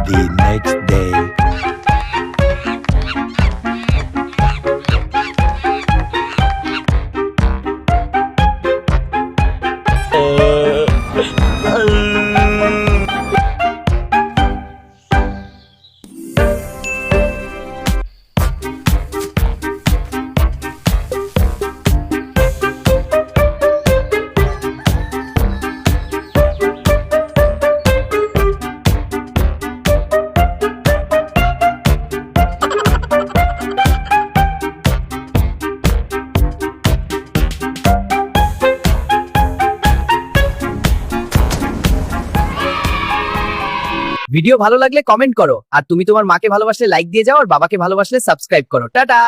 The next day. Video ভালো লাগলে comment করো, আর তুমি তোমার মাকে ভালোবাসলে লাইক দিয়ে যাও, আর বাবাকে ভালোবাসলে সাবস্ক্রাইব করো। টাটা।